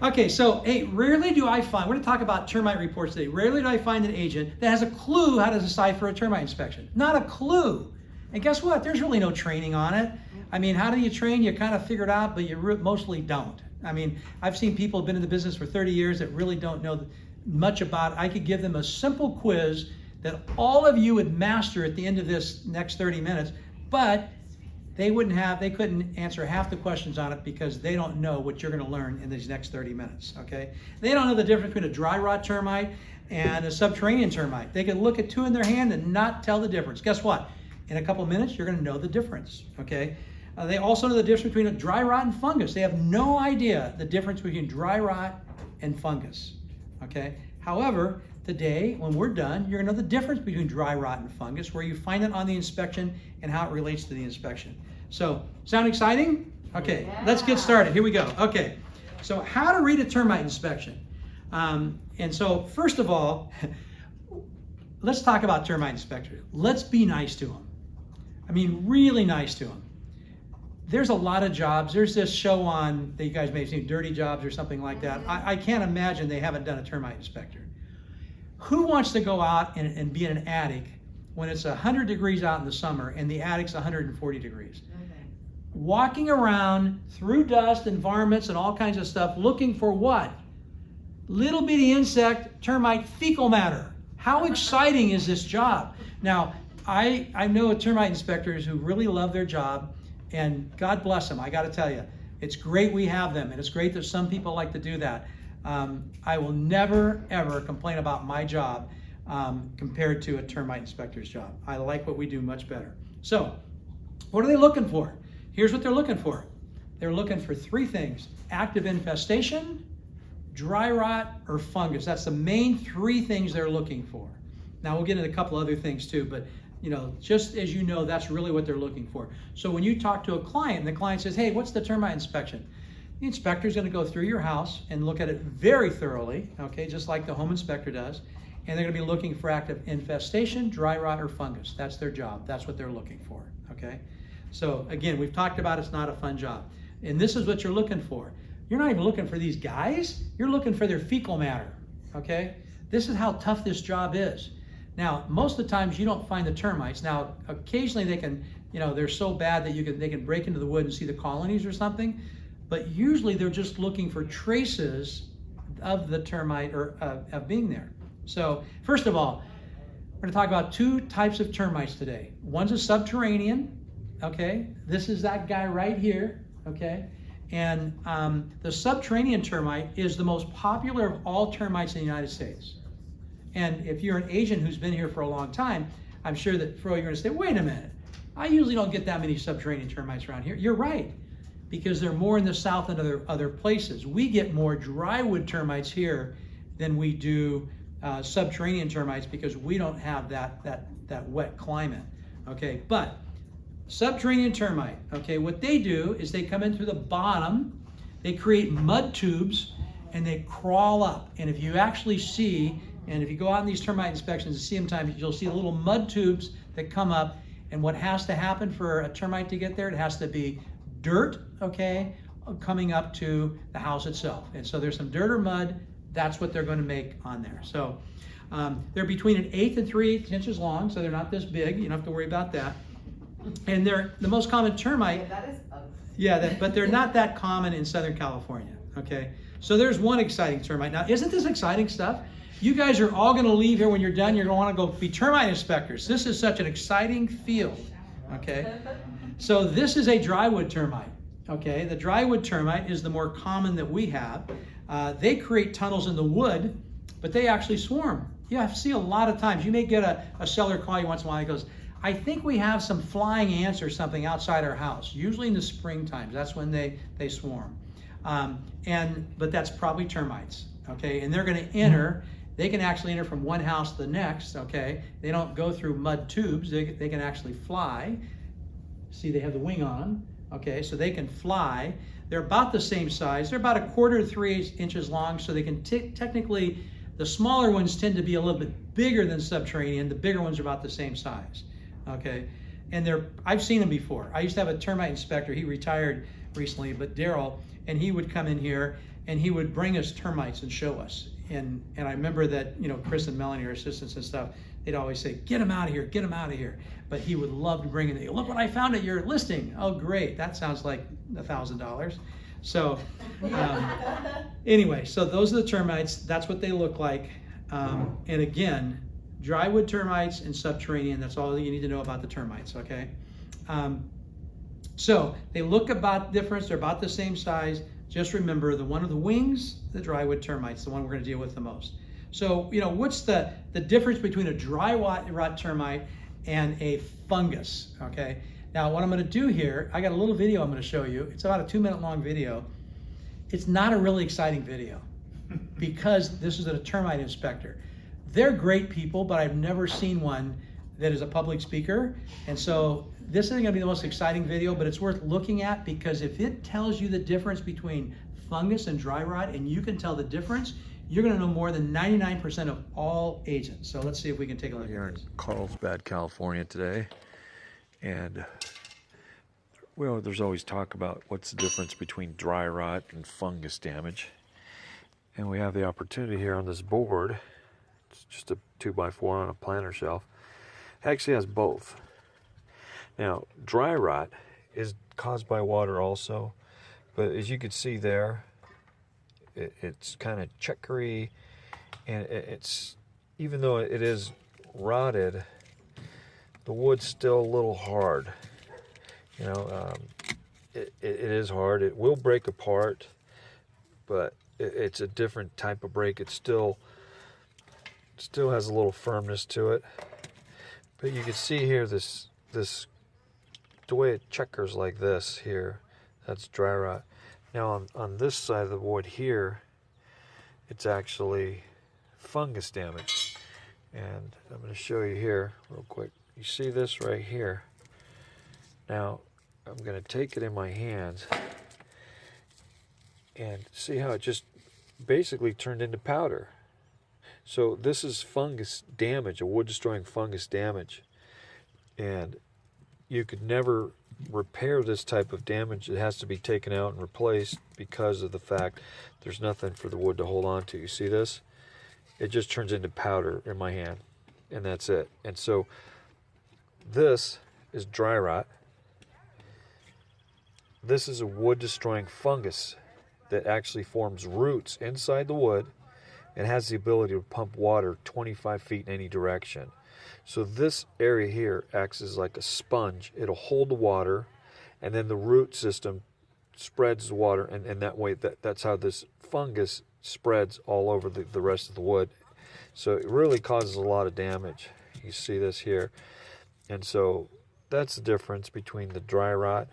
Okay, so hey, rarely do I find, we're going to talk about termite reports today. Rarely do I find an agent that has a clue how to decipher a termite inspection. Not a clue. And guess what? There's really no training on it. I mean, how do you train? You kind of figure it out, but you mostly don't. I mean, I've seen people who've been in the business for 30 years that really don't know much about it. I could give them a simple quiz that all of you would master at the end of this next 30 minutes, but they couldn't answer half the questions on it because they don't know what you're going to learn in these next 30 minutes, okay? They don't know the difference between a dry rot termite and a subterranean termite. They can look at two in their hand and not tell the difference. Guess what? In a couple of minutes, you're going to know the difference, okay? They also know the difference between a dry rot and fungus. They have no idea the difference between dry rot and fungus, okay? However, today, when we're done, you're going to know the difference between dry rot and fungus, where you find it on the inspection and how it relates to the inspection. So, sound exciting? Okay, yeah. Let's get started. Here we go. Okay, so how to read a termite inspection. And so, first of all, let's talk about termite inspectors. Let's be nice to them. I mean, really nice to them. There's a lot of jobs. There's this show on that you guys may have seen, Dirty Jobs or something like that. I can't imagine they haven't done a termite inspector. Who wants to go out and be in an attic when it's 100 degrees out in the summer and the attic's 140 degrees? Okay. Walking around through dust and varmints and all kinds of stuff looking for what? Little bitty insect, termite fecal matter. How exciting is this job? Now, I know termite inspectors who really love their job, and God bless them. I got to tell you, it's great we have them, and it's great that some people like to do that. I will never, ever complain about my job compared to a termite inspector's job. I like what we do much better. So, what are they looking for? Here's what they're looking for. They're looking for three things: active infestation, dry rot, or fungus. That's the main three things they're looking for. Now, we'll get into a couple other things too, but you know, just as you know, that's really what they're looking for. So when you talk to a client and the client says, hey, what's the termite inspection? The inspector is going to go through your house and look at it very thoroughly, okay, just like the home inspector does. And they're going to be looking for active infestation, dry rot, or fungus. That's their job. That's what they're looking for, okay? So again, we've talked about it's not a fun job. And this is what you're looking for. You're not even looking for these guys. You're looking for their fecal matter, okay? This is how tough this job is. Now, most of the times you don't find the termites. Now, occasionally they can, you know, they're so bad that they can break into the wood and see the colonies or something. But usually they're just looking for traces of the termite or of being there. So first of all, we're going to talk about two types of termites today. One's a subterranean, okay? This is that guy right here, okay? And the subterranean termite is the most popular of all termites in the United States. And if you're an agent who's been here for a long time, I'm sure that, Fro, you're going to say, wait a minute, I usually don't get that many subterranean termites around here. You're right, because they're more in the south than other places. We get more drywood termites here than we do subterranean termites because we don't have that wet climate, okay? But subterranean termite, okay, what they do is they come in through the bottom, they create mud tubes, and they crawl up. And if you actually see, and if you go out in these termite inspections and see them times, you'll see little mud tubes that come up. And what has to happen for a termite to get there, it has to be dirt, okay, coming up to the house itself. And so there's some dirt or mud, that's what they're going to make on there. So they're between 1/8 and 3/8 inches long, so they're not this big. You don't have to worry about that. And they're the most common termite. Yeah, that is ugly. Yeah, but they're not that common in Southern California, okay? So there's one exciting termite. Now, isn't this exciting stuff? You guys are all going to leave here when you're done. You're going to want to go be termite inspectors. This is such an exciting field, okay? So this is a drywood termite, okay? The drywood termite is the more common that we have. They create tunnels in the wood, but they actually swarm. Yeah, I see a lot of times. You may get a seller call you once in a while. He goes, I think we have some flying ants or something outside our house. Usually in the spring times. That's when they swarm. But that's probably termites, okay? And they're going to enter. They can actually enter from one house to the next, okay? They don't go through mud tubes. They can actually fly. See, they have the wing on them, okay? So they can fly. They're about the same size. They're about 1/4 to 3/8 inches long, so they can technically, the smaller ones tend to be a little bit bigger than subterranean. The bigger ones are about the same size, okay? And I've seen them before. I used to have a termite inspector. He retired recently, but Daryl, and he would come in here and he would bring us termites and show us. And I remember that, you know, Chris and Melanie, our assistants and stuff, they'd always say, get them out of here, get them out of here. But he would love to bring it. Look what I found at your listing. Oh, great. That sounds like $1,000. So anyway, so those are the termites. That's what they look like. And again, drywood termites and subterranean, that's all you need to know about the termites, okay? So they look about different, they're about the same size. Just remember the one of the wings, the drywood termites, the one we're going to deal with the most. So, you know, what's the difference between a dry rot termite and a fungus, okay? Now, what I'm going to do here, I got a little video I'm going to show you. It's about a 2-minute long video. It's not a really exciting video because this is a termite inspector. They're great people, but I've never seen one that is a public speaker. And so this isn't going to be the most exciting video, but it's worth looking at because if it tells you the difference between fungus and dry rot and you can tell the difference, you're going to know more than 99% of all agents. So let's see if we can take a look Here at in this. Carlsbad, California today, and well, there's always talk about what's the difference between dry rot and fungus damage. And we have the opportunity here on this board. It's just a 2x4 on a planter shelf. It actually has both. Now, dry rot is caused by water also, but as you can see there, it's kind of checkery, and it's, even though it is rotted, the wood's still a little hard. You know, it is hard. It will break apart, but it's a different type of break. It still has a little firmness to it. But you can see here this the way it checkers like this here, that's dry rot. Now on this side of the wood here, it's actually fungus damage. And I'm going to show you here real quick. You see this right here. Now I'm going to take it in my hands and see how it just basically turned into powder. So this is fungus damage, a wood destroying fungus damage. And you could never repair this type of damage. It has to be taken out and replaced because of the fact there's nothing for the wood to hold on to. You see this? It just turns into powder in my hand, and that's it. And so this is dry rot. This is a wood destroying fungus that actually forms roots inside the wood and has the ability to pump water 25 feet in any direction. So this area here acts as like a sponge. It'll hold the water, and then the root system spreads the water, and that way that's how this fungus spreads all over the rest of the wood. So it really causes a lot of damage. You see this here. And so that's the difference between the dry rot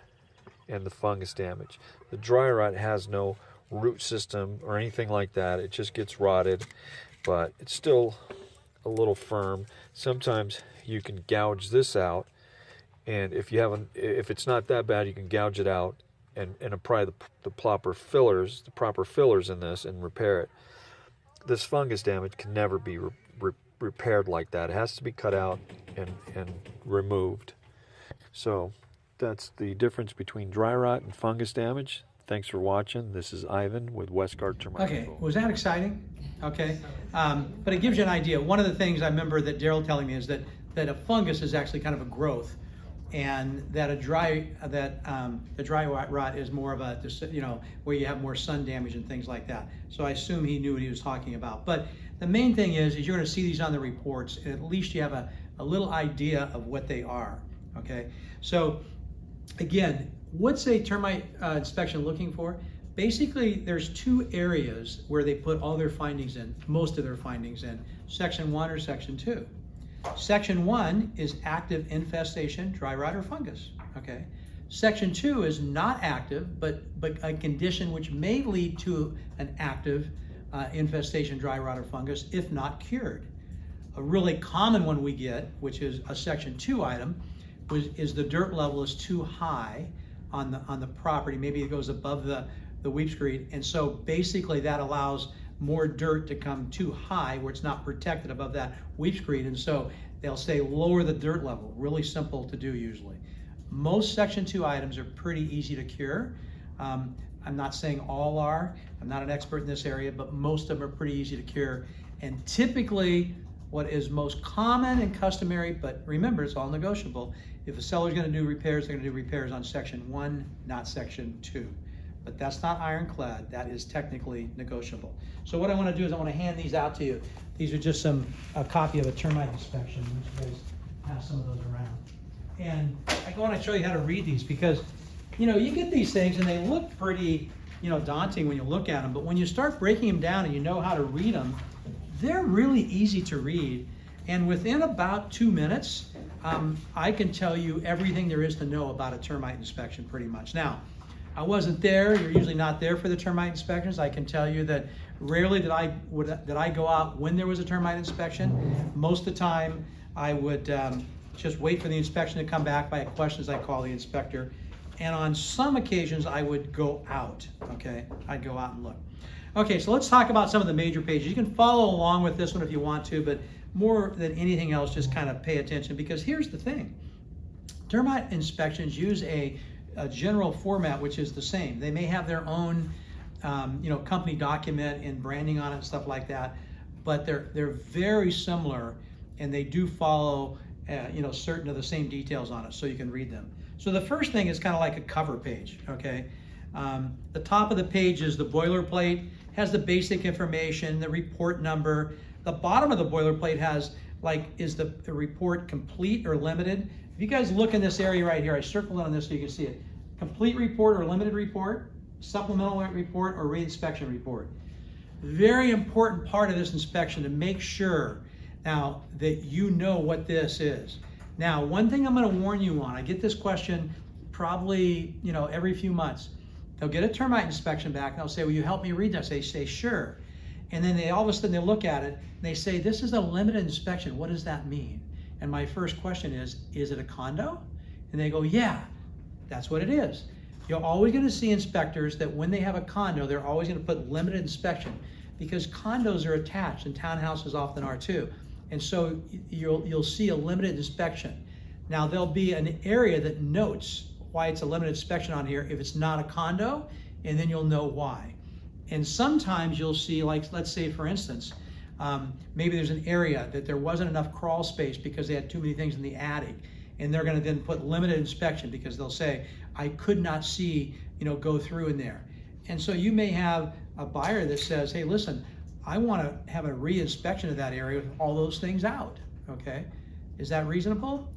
and the fungus damage. The dry rot has no root system or anything like that. It just gets rotted, but it's still a little firm. Sometimes you can gouge this out, and if it's not that bad, you can gouge it out and apply the proper fillers in this and repair it. This fungus damage can never be repaired like that. It has to be cut out and removed. So that's the difference between dry rot and fungus damage. Thanks for watching. This is Ivan with Westgard Termite. Okay, was that exciting? Okay, but it gives you an idea. One of the things I remember that Daryl telling me is that a fungus is actually kind of a growth, and that the dry rot is more of a, you know, where you have more sun damage and things like that. So I assume he knew what he was talking about. But the main thing is you're going to see these on the reports, and at least you have a little idea of what they are. Okay, so again, what's a termite inspection looking for? Basically, there's two areas where they put all their findings in, most of their findings in, Section 1 or Section 2. Section 1 is active infestation, dry rot or fungus, okay? Section 2 is not active, but a condition which may lead to an active infestation, dry rot or fungus, if not cured. A really common one we get, which is a Section 2 item, is the dirt level is too high on the property. Maybe it goes above the weep screed, and so basically that allows more dirt to come too high where it's not protected above that weep screed, and so they'll say lower the dirt level. Really simple to do usually. Most Section 2 items are pretty easy to cure. I'm not saying all are. I'm not an expert in this area, but most of them are pretty easy to cure. And typically, what is most common and customary, but remember, it's all negotiable. If a seller's going to do repairs, they're going to do repairs on section 1, not section 2. But that's not ironclad. That is technically negotiable. So what I want to do is I want to hand these out to you. These are just a copy of a termite inspection. You guys have some of those around. And I want to show you how to read these because, you know, you get these things and they look pretty, you know, daunting when you look at them. But when you start breaking them down and you know how to read them, they're really easy to read. And within about 2 minutes, I can tell you everything there is to know about a termite inspection pretty much. Now, I wasn't there. You're usually not there for the termite inspections. I can tell you that rarely did I go out when there was a termite inspection. Most of the time, I would just wait for the inspection to come back. If I had questions, I'd call the inspector. And on some occasions, I would go out, okay? I'd go out and look. Okay, so let's talk about some of the major pages. You can follow along with this one if you want to, but more than anything else, just kind of pay attention because here's the thing. Termite inspections use a general format which is the same. They may have their own you know, company document and branding on it and stuff like that, but they're very similar and they do follow you know, certain of the same details on it so you can read them. So the first thing is kind of like a cover page, okay? The top of the page is the boilerplate, has the basic information, the report number. The bottom of the boilerplate has like, is the report complete or limited? If you guys look in this area right here, I circled it on this so you can see it. Complete report or limited report, supplemental report or reinspection report. Very important part of this inspection to make sure now that you know what this is. Now, one thing I'm going to warn you on, I get this question probably, you know, every few months. They'll get a termite inspection back and they'll say, will you help me read that? Say sure. And then they all of a sudden they look at it and they say, this is a limited inspection. What does that mean? And my first question is it a condo? And they go, yeah, that's what it is. You're always going to see inspectors that when they have a condo, they're always going to put limited inspection because condos are attached and townhouses often are too. And so you'll see a limited inspection. Now there'll be an area that notes why it's a limited inspection on here if it's not a condo, and then you'll know why. And sometimes you'll see, like, let's say for instance, maybe there's an area that there wasn't enough crawl space because they had too many things in the attic, and they're going to then put limited inspection because they'll say, I could not see, you know, go through in there. And so you may have a buyer that says, hey, listen, I want to have a re-inspection of that area with all those things out, okay? Is that reasonable?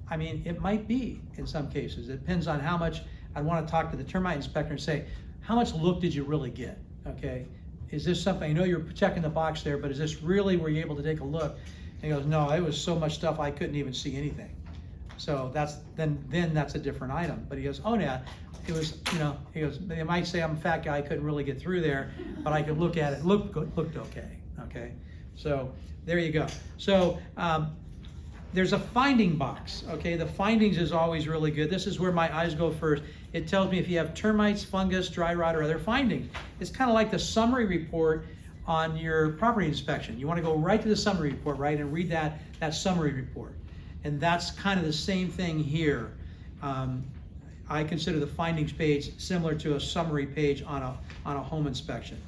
I mean, it might be in some cases. It depends on how much. I'd want to talk to the termite inspector and say, how much look did you really get, okay? Is this something, I know you're checking the box there, but is this really, were you able to take a look? And he goes, no, it was so much stuff I couldn't even see anything. So that's, then that's a different item. But he goes, oh yeah, it was, you know, he goes, they might say I'm a fat guy, I couldn't really get through there, but I could look at it, looked okay, okay? So there you go. So there's a finding box, okay? The findings is always really good. This is where my eyes go first. It tells me if you have termites, fungus, dry rot, or other findings. It's kind of like the summary report on your property inspection. You want to go right to the summary report, right, and read that summary report. And that's kind of the same thing here. I consider the findings page similar to a summary page on a home inspection.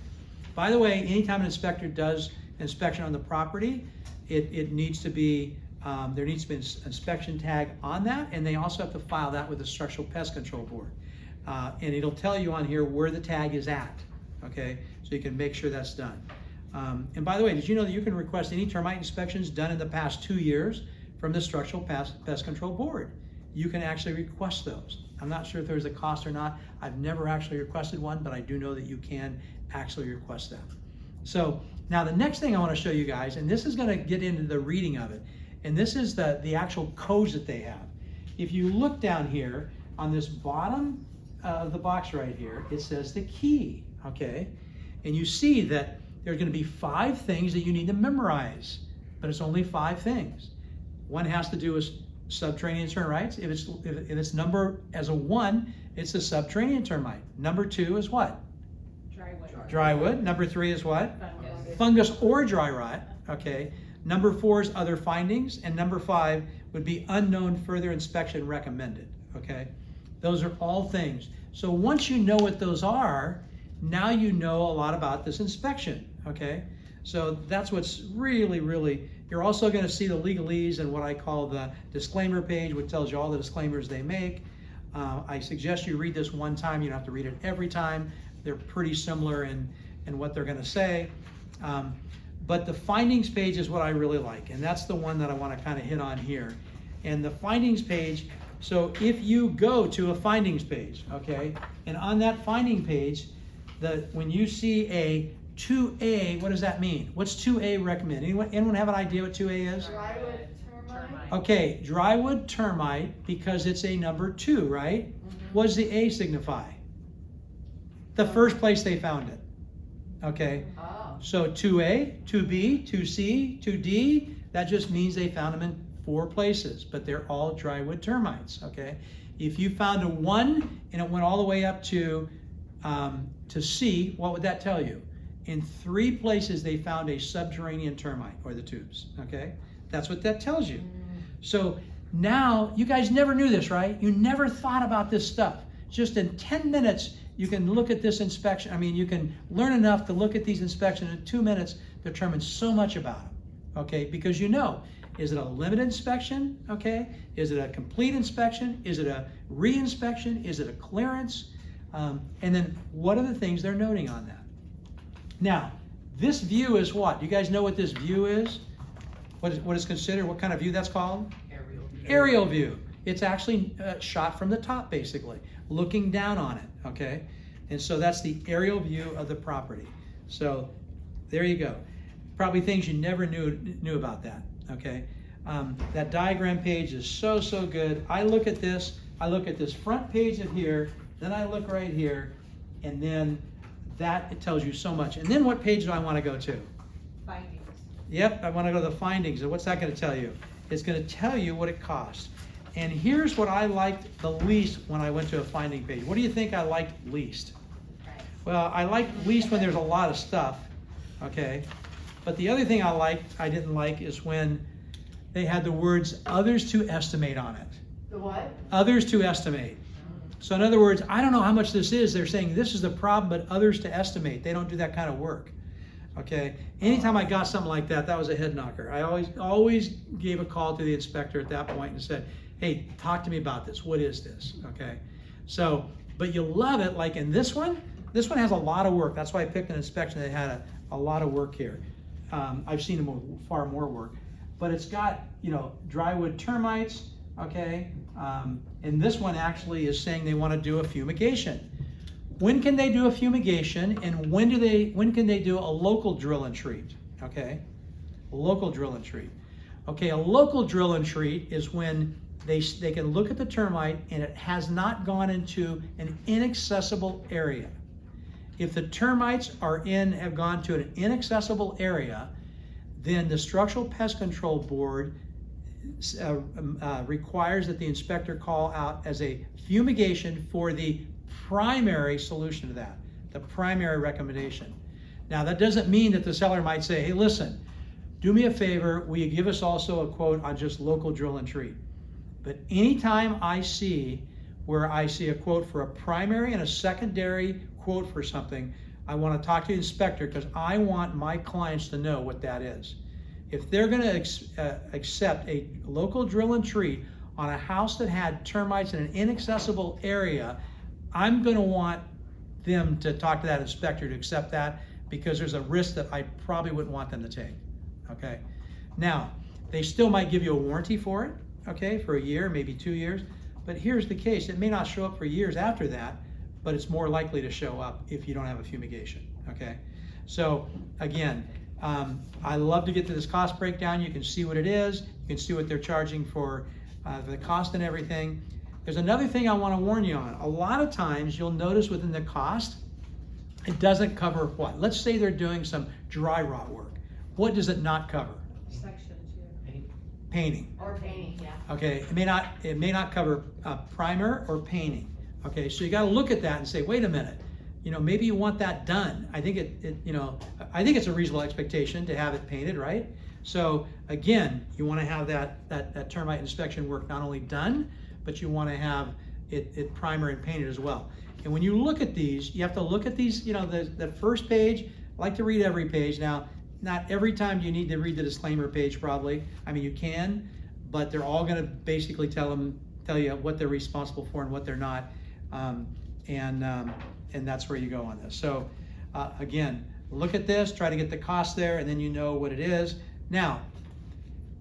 By the way, anytime an inspector does inspection on the property, it needs to be, there needs to be an inspection tag on that, and they also have to file that with the Structural Pest Control Board. And it'll tell you on here where the tag is at, okay? So you can make sure that's done. And by the way, did you know that you can request any termite inspections done in the past 2 years from the Structural Pest Control Board? You can actually request those. I'm not sure if there's a cost or not. I've never actually requested one, but I do know that you can actually request that. So now the next thing I want to show you guys, and this is going to get into the reading of it, and this is the actual codes that they have. If you look down here on this bottom of the box right here, it says the key, okay? And you see that there's going to be 5 things that you need to memorize, but it's only 5 things. One has to do with subterranean termites. If it's number as a 1, it's a subterranean termite. Number 2 is what? Drywood. Drywood. Number 3 is what? Fungus or dry rot. Okay. Number 4 is other findings, and number 5 would be unknown further inspection recommended. Okay. Those are all things. So once you know what those are, now you know a lot about this inspection, okay? So that's what's really, really, you're also gonna see the legalese and what I call the disclaimer page, which tells you all the disclaimers they make. I suggest you read this one time, you don't have to read it every time. They're pretty similar in what they're gonna say. But the findings page is what I really like, and that's the one that I wanna kinda hit on here. And the findings page, so if you go to a findings page, okay, and on that finding page, when you see a 2A, what does that mean? What's 2A recommend? Anyone have an idea what 2A is? Drywood termite. Okay, drywood termite, because it's a number 2, right? What does the A signify? The first place they found it. Okay, Oh. so 2A, 2B, 2C, 2D, that just means they found them in 4 places, but they're all drywood termites, okay? If you found a 1 and it went all the way up to C, what would that tell you? In 3 places they found a subterranean termite, or the tubes, okay? That's what that tells you. So now, you guys never knew this, right? You never thought about this stuff. Just in 10 minutes, you can look at this inspection. I mean, you can learn enough to look at these inspections in 2 minutes, determine so much about them, okay? Because you know, is it a limited inspection, okay? Is it a complete inspection? Is it a re-inspection? Is it a clearance? And then what are the things they're noting on that? Now, this view is what? Do you guys know what this view is? What is considered, what kind of view that's called? Aerial view. Aerial view. It's actually shot from the top, basically, looking down on it, okay? And so that's the aerial view of the property. So there you go. Probably things you never knew about that, okay? That diagram page is so good. I look at this front page of here, then I look right here, and then it tells you so much. And then what page do I want to go to? Findings. Yep, I want to go to the findings. And what's that going to tell you? It's going to tell you what it costs. And here's what I liked the least when I went to a finding page. What do you think I liked least? Right. Well, I liked least when there's a lot of stuff, okay? But the other thing I didn't like is when they had the words others to estimate on it. The what? Others to estimate. So in other words, I don't know how much this is. They're saying this is the problem, but others to estimate. They don't do that kind of work. Okay. Anytime I got something like that, that was a head knocker. I always gave a call to the inspector at that point and said, hey, talk to me about this. What is this? Okay. So, but you'll love it. Like in this one has a lot of work. That's why I picked an inspection that had a lot of work here. I've seen them with far more work, but it's got, drywood termites. Okay. And this one actually is saying they want to do a fumigation. When can they do a fumigation, and when can they do a local drill and treat? Okay, a local drill and treat. Okay, a local drill and treat is when they can look at the termite and it has not gone into an inaccessible area. If the termites have gone to an inaccessible area, then the Structural Pest Control Board requires that the inspector call out as a fumigation for the primary solution to that, the primary recommendation. Now that doesn't mean that the seller might say, hey, listen, do me a favor, will you give us also a quote on just local drill and treat? But anytime I see a quote for a primary and a secondary quote for something, I want to talk to the inspector because I want my clients to know what that is. If they're going to accept a local drill and treat on a house that had termites in an inaccessible area, I'm going to want them to talk to that inspector to accept that because there's a risk that I probably wouldn't want them to take. Okay. Now, they still might give you a warranty for it, okay, for a year, maybe 2 years. But here's the case. It may not show up for years after that, but it's more likely to show up if you don't have a fumigation, okay? So, again, I love to get to this cost breakdown. You can see what it is. You can see what they're charging for the cost and everything. There's another thing I want to warn you on. A lot of times you'll notice within the cost, it doesn't cover what? Let's say they're doing some dry rot work. What does it not cover? Section 2. Painting. Or painting, yeah. Okay, it may not cover primer or painting. Okay, so you got to look at that and say, wait a minute, maybe you want that done. I think I think it's a reasonable expectation to have it painted, right? So again, you want to have that termite inspection work not only done, but you want to have it primer and painted as well. And when you look at these, you have to look at these, the first page. I like to read every page. Now, not every time you need to read the disclaimer page probably. I mean, you can, but they're all going to basically tell you what they're responsible for and what they're not. And that's where you go on this. So again, look at this, try to get the cost there, and then you know what it is. Now,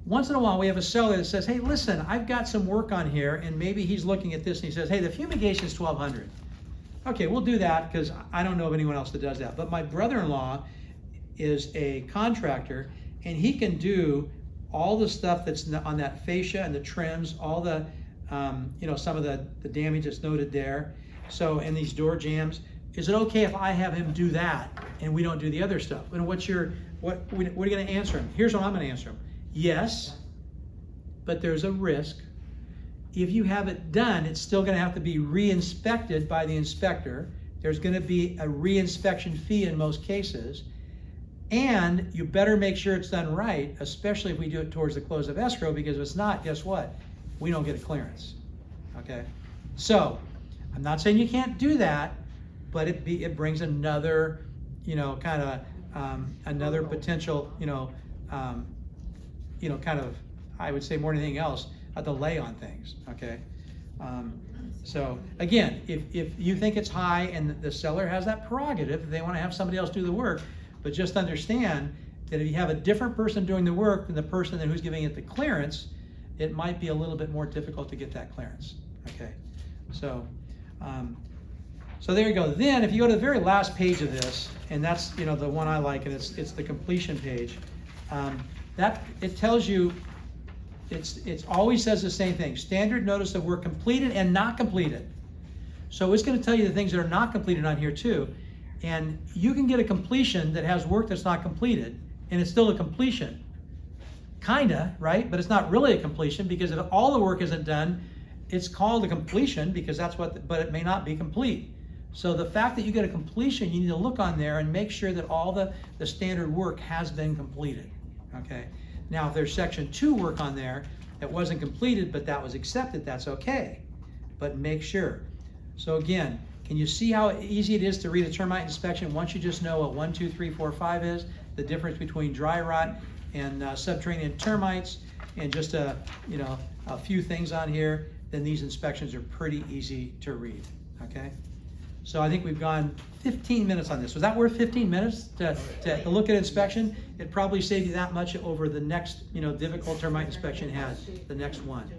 once in a while we have a seller that says, hey, listen, I've got some work on here, and maybe he's looking at this and he says, hey, the fumigation is $1,200. Okay, we'll do that because I don't know of anyone else that does that. But my brother-in-law is a contractor, and he can do all the stuff that's on that fascia and the trims, all the, some of the damage that's noted there. So, and these door jams. Is it okay if I have him do that and we don't do the other stuff? And what are you going to answer him? Here's what I'm going to answer him. Yes, but there's a risk. If you have it done, it's still going to have to be re-inspected by the inspector. There's going to be a re-inspection fee in most cases. And you better make sure it's done right, especially if we do it towards the close of escrow, because if it's not, guess what? We don't get a clearance. Okay? So, I'm not saying you can't do that, but it brings another, another potential, kind of, I would say more than anything else, a delay on things. Okay. So again, if you think it's high and the seller has that prerogative, if they want to have somebody else do the work, but just understand that if you have a different person doing the work than the person who's giving it the clearance, it might be a little bit more difficult to get that clearance. Okay. So. So there you go. Then if you go to the very last page of this, and that's the one I like, and it's the completion page. That it tells you, it always says the same thing: standard notice of work completed and not completed. So it's going to tell you the things that are not completed on here too. And you can get a completion that has work that's not completed, and it's still a completion. Kinda, right? But it's not really a completion, because if all the work isn't done, it's called a completion because that's but it may not be complete. So the fact that you get a completion, you need to look on there and make sure that all the standard work has been completed. Okay. Now, if there's section 2 work on there that wasn't completed but that was accepted, that's okay. But make sure. So again, can you see how easy it is to read a termite inspection once you just know what 1, 2, 3, 4, 5 is? The difference between dry rot and subterranean termites, and just a few things on here. Then these inspections are pretty easy to read. Okay. So I think we've gone 15 minutes on this. Was that worth 15 minutes to look at inspection? It probably saved you that much over the next, difficult termite inspection has, the next one.